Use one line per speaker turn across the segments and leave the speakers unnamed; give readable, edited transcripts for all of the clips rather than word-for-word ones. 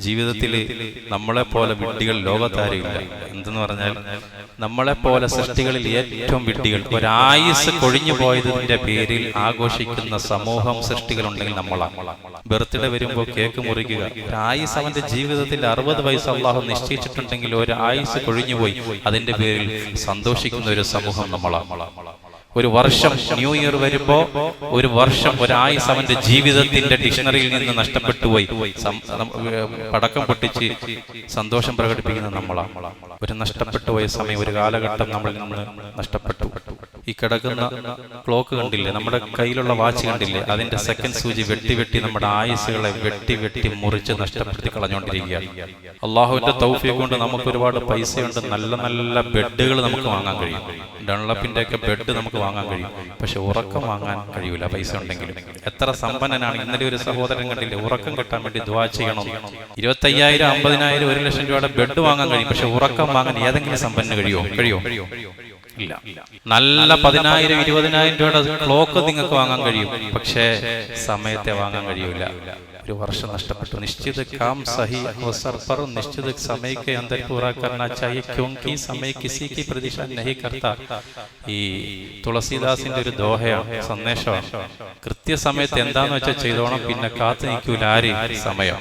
ജീവിതത്തിൽ നമ്മളെപ്പോലെ വിഡ്ഢികൾ ലോകത്താരുമില്ല. എന്തെന്ന് പറഞ്ഞാൽ നമ്മളെപ്പോലെ സൃഷ്ടികളിൽ ഏറ്റവും വിഡ്ഢികൾ. ഒരായുസ് കൊഴിഞ്ഞു പോയതിന്റെ പേരിൽ ആഘോഷിക്കുന്ന സമൂഹം സൃഷ്ടികളുണ്ടെങ്കിൽ നമ്മളാണ്. ബർത്ത്ഡേ വരുമ്പോൾ കേക്ക് മുറിക്കുക. ഒരായുസ് അവന്റെ ജീവിതത്തിൽ 60 വയസ്സ് അള്ളാഹു നിശ്ചയിച്ചിട്ടുണ്ടെങ്കിൽ ഒരു ആയുസ് കൊഴിഞ്ഞുപോയി, അതിന്റെ പേരിൽ സന്തോഷിക്കുന്ന ഒരു സമൂഹം നമ്മളാണ്. ഒരു വർഷം ന്യൂ ഇയർ വരുമ്പോ ഒരു വർഷം ഒരായുസ് അവന്റെ ജീവിതത്തിന്റെ ഡിക്ഷണറിയിൽ നിന്ന് നഷ്ടപ്പെട്ടു പോയി, പടക്കം പൊട്ടിച്ച് സന്തോഷം പ്രകടിപ്പിക്കുന്ന നമ്മളാണ്. ഒരു നഷ്ടപ്പെട്ടു പോയ സമയം, ഒരു കാലഘട്ടം നമ്മളിൽ നിന്ന് നഷ്ടപ്പെട്ടു. ഈ കിടക്കുന്ന ക്ലോക്ക് കണ്ടില്ലേ, നമ്മുടെ കയ്യിലുള്ള വാച്ച് കണ്ടില്ലേ, അതിന്റെ സെക്കൻഡ് സൂചി വെട്ടി വെട്ടി നമ്മുടെ ആയുസുകളെ വെട്ടി വെട്ടി മുറിച്ച് നഷ്ടപ്പെടുത്തി കളഞ്ഞുകൊണ്ടിരിക്കുകയാണ്. അള്ളാഹുവിന്റെ തൗഫീഖ് കൊണ്ട് നമുക്ക് ഒരുപാട് പൈസയുണ്ട്, നല്ല നല്ല ബെഡുകൾ നമുക്ക് വാങ്ങാൻ കഴിയും. ഡൺലപ്പിന്റെ ഒക്കെ ബെഡ് നമുക്ക് വാങ്ങാൻ കഴിയും. പക്ഷെ ഉറക്കം വാങ്ങാൻ കഴിയൂല പൈസ ഉണ്ടെങ്കിലും. എത്ര സമ്പന്നനാണ്. ഇന്നലെ ഒരു സഹോദരൻ കണ്ടില്ലേ, ഉറക്കം കിട്ടാൻ വേണ്ടി ദുആ ചെയ്യണം. 25,000, 50,000, 1 ലക്ഷം രൂപയുടെ ബെഡ് വാങ്ങാൻ കഴിയും. പക്ഷെ ഉറക്കം വാങ്ങാൻ ഏതെങ്കിലും സമ്പന്നന് കഴിയോ? ഇല്ല. നല്ല 10,000, 20,000 രൂപയുടെ ക്ലോക്ക് നിങ്ങൾക്ക് വാങ്ങാൻ കഴിയും. പക്ഷേ സമയത്തെ വാങ്ങാൻ കഴിയൂല. ഒരു വർഷം നഷ്ടപ്പെട്ടു. നിശ്ചിത കാം സഹി അവസർ पर निश्चित समय के अंदर पूरा करना चाहिए क्योंकि समय किसी की प्रतीक्षा नहीं करता. ഈ തുളസീദാസിന്റെ ഒരു ദോഹയാണ്, സന്ദേശമാണ്. കൃത്യസമയത്ത് എന്താന്ന് വെച്ചാൽ ചെയ്തോണം, പിന്നെ കാത്തു നിൽക്കൂല ആര്? സമയം.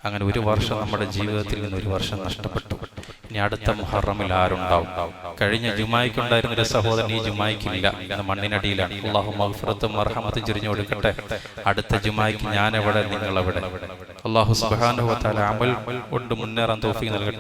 അങ്ങനെ ഒരു വർഷം നമ്മുടെ ജീവിതത്തിൽ നിന്ന് ഒരു വർഷം നഷ്ടപ്പെട്ടു. ഇനി അടുത്ത മുഹറമിൽ ആരുണ്ടാവും? കഴിഞ്ഞ ജുമായ്ക്കുണ്ടായിരുന്ന ഒരു സഹോദരൻ ഈ ജുമായ്ക്കില്ല, ഇന്ന് മണ്ണിനടിയിലാണ്. അല്ലാഹു മഗ്ഫിറത്തും മർഹമത്തും ചൊരിഞ്ഞു കൊടുക്കട്ടെ. അടുത്ത ജുമായ്ക്ക് ഞാൻ എവിടെ, നിങ്ങൾ എവിടെ? അല്ലാഹു സുബ്ഹാനഹു വ തആല അമൽ കൊണ്ട് മുന്നേറാൻ തൗഫീഖ് നൽകട്ടെ.